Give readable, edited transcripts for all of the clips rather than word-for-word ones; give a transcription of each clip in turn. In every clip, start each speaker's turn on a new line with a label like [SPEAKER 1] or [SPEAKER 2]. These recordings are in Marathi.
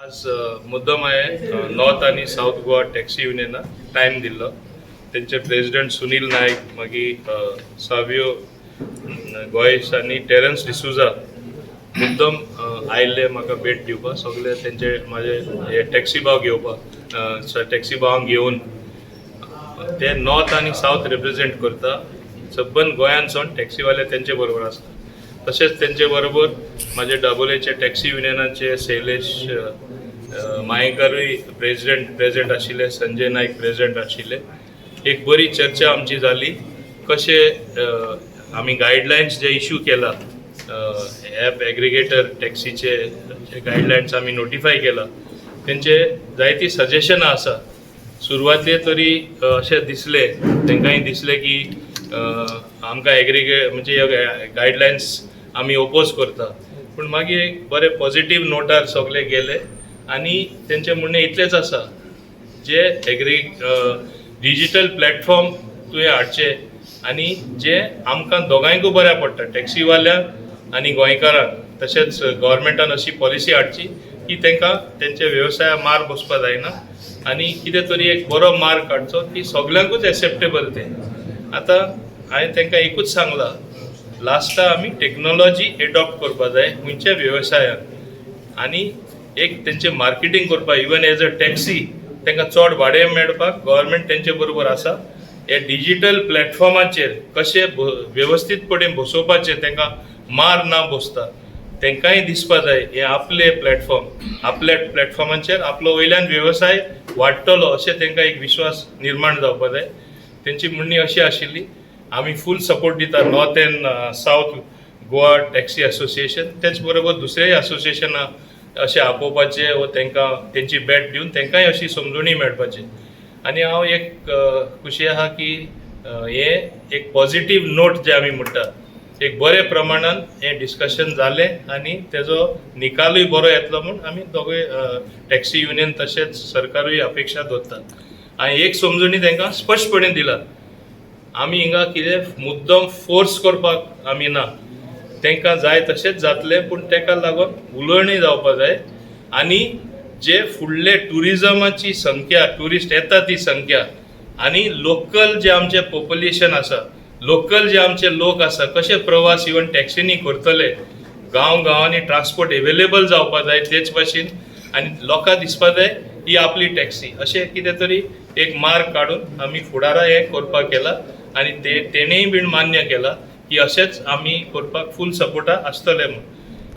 [SPEAKER 1] आज मुद्दम आहे नॉर्थ आणि साऊथ गोवा टॅक्सी युनियना टायम दिल्लो. त्यांचे प्रेसिडेंट सुनील नाईक, मागीर सावियो गोयस आणि टेरन्स डिसुजा मुद्दम आयिल्ले म्हाका भेट दिवपाक. सगळे त्यांचे माझे हे टॅक्सी भाव घेवपाक, टॅक्सी भावांक घेवन ते नॉर्थ आणि साऊथ रिप्रेझेंट करता. सबंद गोंयांतसून टॅक्सीवाले त्यांचे बरोबर आसता. तसेच त्यांचे बरोबर माझे दाबोलेचे टॅक्सी युनियनाचे शैलेश मायेकरूय प्रेसिडेंट आशिल्ले, संजय नाईक प्रेसिडेंट आशिल्ले. एक बरी चर्चा आमची जाली. कशे आमी गायडलायन्स जे इश्यू केला, ॲप एग्रिगेटर टॅक्सीचे जे गायडलायन्स आमी नोटिफाय केला, तेंचे जायती सजेशनां आसा. सुरवाते तरी अशें दिसले, तांकांय दिसले की आमकां एग्रिगेट म्हणजे गायडलायन्स आमी ओपोज करता. पूण मागीर एक बरे पॉझिटिव्ह नोटार सगळे गेले आणि तेंचे म्हणणे इतलेच आसा, जे डिजिटल प्लॅटफॉर्म तुवें हाडचे आनी जे आमकां दोगांयकूय बऱ्या पडटा, टॅक्सीवाल्यांक आनी गोंयकारांक. तशेंच गव्हर्मेंटान अशी पॉलिसी हाडची की तांकां तेंचे वेवसाया मार बसपा जायना आनी कितें तरी एक बरो मार्क काडचो की सगल्यांकूच एक्सेप्टेबल ते. आतां हांवें तांकां एकूच सांगलां, लास्टा आमी टेक्नॉलॉजी एडॉप्ट करपा जाय खंयच्या वेवसायान आनी एक तेंचे मार्केटींग करपाक. इवन एज अ टॅक्सी तांकां चड भाडें मेळपाक गव्हर्मेंट तेंचे बरोबर आसा. हे डिजिटल प्लॅटफॉर्माचेर कशे वेवस्थीतपणे बसोवपाचे, तांकां मार ना बसता, तांकांय दिसपा जाय हे आपले प्लॅटफॉर्म, आपल्या प्लॅटफॉर्माचेर आपलो वयल्यान वेवसाय वाडटलो अशें तांकां एक विश्वास निर्माण जावपा जाय. तेंची म्हणणी अशी आशिल्ली, आमी फूल सपोर्ट दिता north end south Goa taxi association. तेच बरोबर दुसरेय असोसिएशनां अशें आपोवपाचे व तांकां तेंची भेट दिवन तांकांय अशी समजुणी मेळपाची. आनी हांव एक खुशी आहा की हे एक पॉझिटिव्ह नोट जे आमी म्हणटा, एक बरे प्रमाणान हें डिस्कशन जालें आनी तेजो निकालूय बरो येतलो म्हूण आमी दोगूय टॅक्सी युनियन तशेंच सरकारूय अपेक्षा दवरतात. हांवें एक समजुणी तांकां स्पश्टपणे दिला, आमी हिंगा कितें मुद्दम फोर्स करपाक आमी ना. तांकां जाय तशेंच जातलें, पूण ताका लागून उलवणी जावपा जाय आनी जे फुडले टुरिजमाची संख्या, टुरिस्ट येता ती संख्या आनी लोकल जे आमचे पॉप्युलेशन आसा, लोकल जे आमचे लोक आसा, कशे प्रवास इवन टॅक्सीनी करतले, गांवांनी ट्रान्सपोर्ट एवेलेबल जावपा जाय तेच भाशेन आनी लोकांक दिसपा जाय ही आपली टॅक्सी. अशें कितें तरी एक मार्क काडून आमी फुडारा हें करपाक केला आनी तेणेय बीन मान्य केला की अशेंच आमी करपाक फूल सपोर्टा आसतले म्हूण.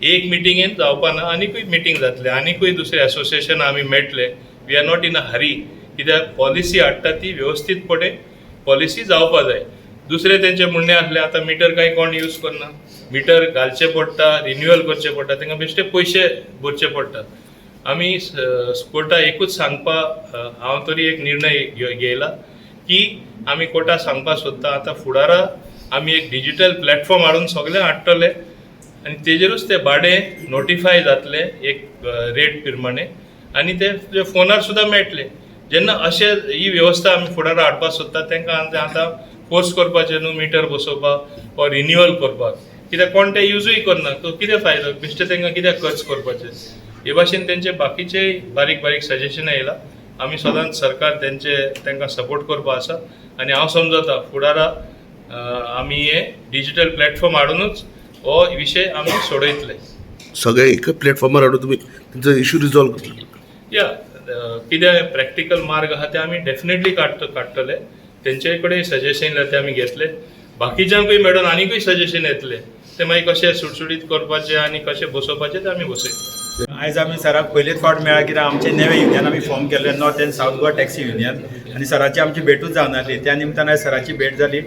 [SPEAKER 1] एक मिटिंगेन जावपा ना, आनीकूय मिटींग जातले, आनीकूय दुसरे असोसिएशन आमी मेळटले. वी आर नॉट इन अ हरी, कित्याक पॉलिसी हाडटा ती वेवस्थीतपणे पॉलिसी जावपा जाय. दुसरे तेंचे म्हणणे आसले, आतां मिटर कांय कोण यूज करना, मिटर घालचे पडटा, रिन्युअल करचे पडटा, तांकां बेश्टे पयशे भरचे पडटा. आमी कोर्टा एकूच सांगपा, हांव तरी एक निर्णय घेयला की आमी कोर्टाक सांगपा सोदता, आतां फुडारा आमी एक डिजिटल प्लॅटफॉर्म हाडून सगळे हाडटले आनी तेजेरूच ते भाडें नोटिफाय जातले एक रेट प्रमाणे आनी ते फोनार सुद्दां मेळटले. जेन्ना अशें ही वेवस्था आमी फुडारा हाडपाक सोदता, तांकां आतां फोर्स करपाचें न्हू मिटर बसोवपाक वा रिन्युअल करपाक, कित्याक कोण ते यूजूय करना, तो कितें फायदो, बेश्टे तांकां कित्याक खर्च करपाचें. हे भाशेन तेंचे बाकीचेय बारीक बारीक सजेशनां येयला. आमी सदांच सरकार तांकां सपोर्ट करपा आसा आनी हांव समजता फुडारा आमी हे डिजिटल प्लॅटफॉर्म हाडूनच हो विशय आमी सोडयतले.
[SPEAKER 2] सगळे एक प्लॅटफॉर्मार हाडून तुमी तुमचो इश्यू रिजॉल्व करतले.
[SPEAKER 1] या कितें प्रॅक्टिकल मार्ग आहा ते आमी डेफिनेटली काडटले. तेंचे कडेन सजेशन येयला ते आमी घेतले. बाकीच्यांकूय मेळून आनीकूय सजेशन येतले, ते मागीर कशें सुटसुटीत करपाचें आनी कशें बसोवपाचें ते आमी बसयतले.
[SPEAKER 3] आयज आमी सराक पयलेच फावट मेळ्ळा, कित्याक आमचे नवे युनियन आमी फॉर्म केल्ले north end south Goa taxi union, आनी सराची आमची भेटूच जावन आसली. त्या निमतान आयज सराची भेट जाली.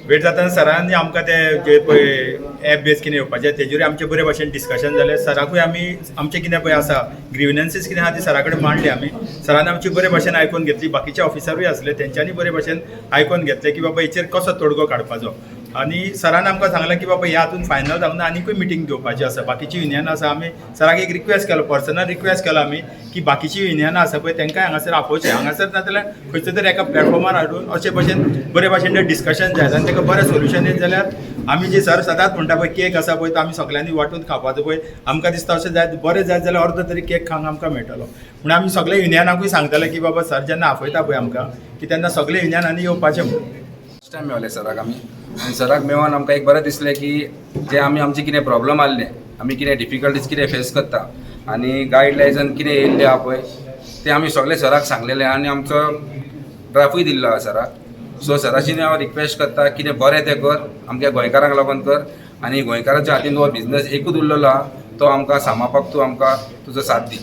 [SPEAKER 3] भेट जातना सरांनी आमकां ते जे पळय ॲप बेस कितें येवपाचें तेजेरूय आमचे बरे भशेन डिस्कशन जालें. सराकूय आमी आमचें कितें पळय आसा ग्रिवनन्सीस कितें आहा ती सरा कडेन मांडली आमी. सरान आमची बरे भशेन आयकून घेतली. बाकीचे ऑफिसरूय आसले, तेंच्यांनी बरे भशेन आयकून घेतले की बाबा हेचेर कसो तोडगो काडपाचो. आनी सरान आमकां सांगलें की बाबा ह्या हातून फायनल जावना, आनीकूय मिटींग घेवपाची आसा. बाकीची युनियन आसा, आमी सराक एक रिक्वेस्ट केलो, पर्सनल रिक्वेस्ट केलो आमी की बाकीची युनियनां आसा पळय तांकांय हांगासर आपोवचें. हांगासर नाजाल्यार खंयच्या तरी एका प्लॅटफॉर्मार हाडून अशे भशेन बरे भशेन डिस्कशन जाय आनी ताका बरें सोल्युशन येत जाल्यार आमी जे सर सदांच म्हणटा पळय केक आसा पळय तो आमी सगळ्यांनी वांटून खावपाचो पळय आमकां दिसता अशें जाय बरें जाय जाल्यार अर्दो तरी केक खावंक आमकां मेळटलो म्हण आमी सगळे युनियनाकूय सांगतले की बाबा सर जेन्ना आपयता पळय आमकां की तेन्ना सगळे युनियनांनी येवपाचें म्हणून
[SPEAKER 4] फर्स्ट टायम मेवले सराक आमी आनी सराक मेळोन आमकां एक बरें दिसलें की जे आमी आमचे कितें प्रॉब्लम आसले आमी कितें डिफिकल्टीज कितें फेस करता आनी गायडलायन्सान कितें येयल्लें आहा पळय ते आमी सगळे सराक सांगलेलें आनी आमचो ड्राफ्टूय दिल्लो आहा सराक सो सराची हांव रिक्वेस्ट करता कितें बरें तें कर आमच्या गोंयकारांक लागून कर आनी गोंयकारांच्या हातीन हो बिझनस एकूच उरलेलो आहा तो आमकां सांबाळपाक तूं आमकां तुजो साथ दी.